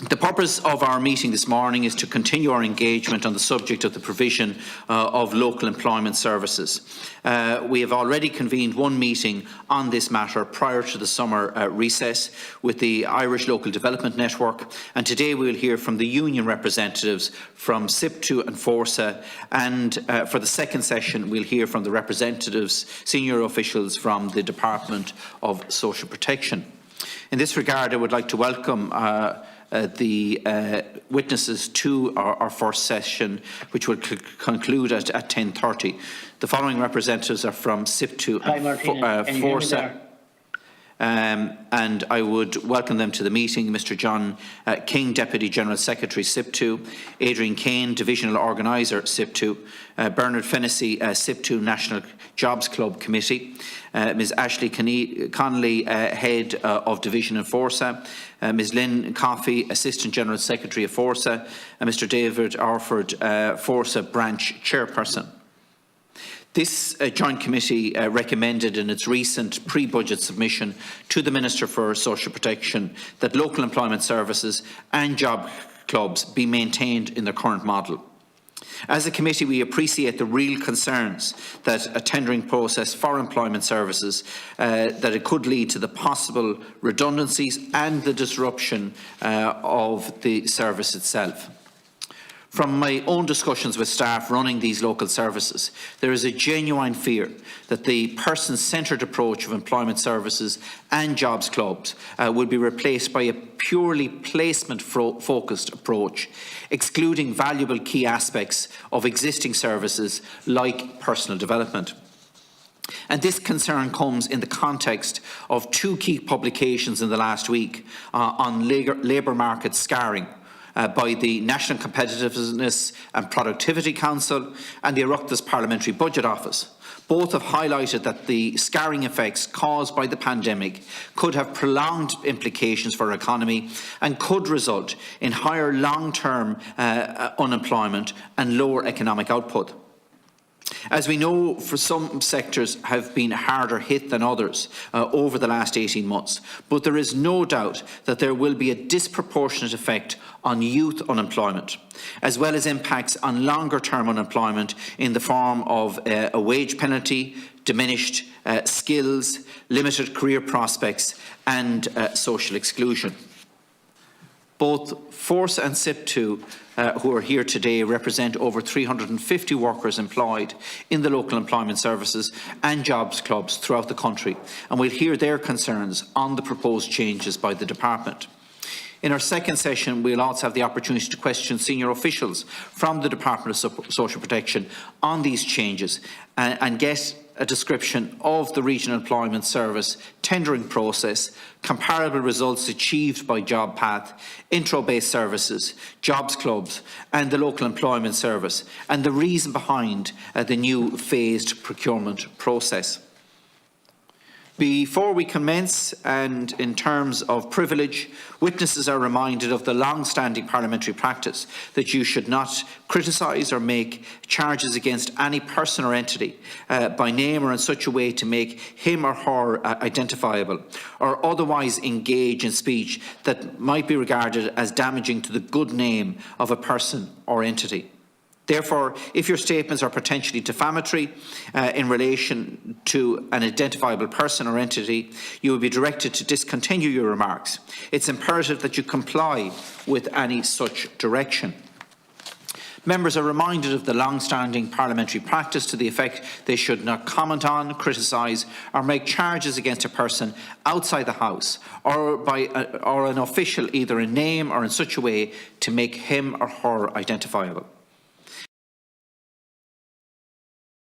The purpose of our meeting this morning is to continue our engagement on the subject of the provision of local employment services. We have already convened one meeting on this matter prior to the summer recess with the Irish Local Development Network, and today we will hear from the union representatives from SIP2 and FORSA, and for the second session we'll hear from the representatives, senior officials from the Department of Social Protection. In this regard, I would like to welcome the witnesses to our first session, which will conclude at 10:30. The following representatives are from SIP2 and FORSA. And I would welcome them to the meeting. Mr. John King, Deputy General Secretary, SIP2, Adrian Kane, Divisional Organiser, SIP2, Bernard Fennessy, SIP2 National Jobs Club Committee, Ms. Ashley Connolly, Head of Division in FORSA, Ms. Lynn Coffey, Assistant General Secretary of FORSA, and Mr. David Orford, FORSA Branch Chairperson. This joint committee recommended in its recent pre-budget submission to the Minister for Social Protection that local employment services and job clubs be maintained in their current model. As a committee, we appreciate the real concerns that a tendering process for employment services that it could lead to the possible redundancies and the disruption of the service itself. From my own discussions with staff running these local services, there is a genuine fear that the person-centred approach of employment services and jobs clubs will be replaced by a purely placement-focused approach, excluding valuable key aspects of existing services like personal development. And this concern comes in the context of two key publications in the last week on labour market scarring, by the National Competitiveness and Productivity Council and the Oireachtas Parliamentary Budget Office. Both have highlighted that the scarring effects caused by the pandemic could have prolonged implications for our economy and could result in higher long-term unemployment and lower economic output. As we know, for some sectors have been harder hit than others over the last 18 months, but there is no doubt that there will be a disproportionate effect on youth unemployment, as well as impacts on longer-term unemployment in the form of a wage penalty, diminished skills, limited career prospects and social exclusion. Both FORSA and SIP2, who are here today, represent over 350 workers employed in the local employment services and jobs clubs throughout the country, and we'll hear their concerns on the proposed changes by the department. In our second session, we'll also have the opportunity to question senior officials from the Department of Social Protection on these changes and get a description of the Regional Employment Service tendering process, comparable results achieved by JobPath, intro-based services, jobs clubs and the local employment service, and the reason behind the new phased procurement process. Before we commence, and in terms of privilege, witnesses are reminded of the long-standing parliamentary practice that you should not criticise or make charges against any person or entity by name or in such a way to make him or her identifiable, or otherwise engage in speech that might be regarded as damaging to the good name of a person or entity. Therefore, if your statements are potentially defamatory in relation to an identifiable person or entity, you will be directed to discontinue your remarks. It's imperative that you comply with any such direction. Members are reminded of the long-standing parliamentary practice to the effect they should not comment on, criticise or make charges against a person outside the House or an official either in name or in such a way to make him or her identifiable.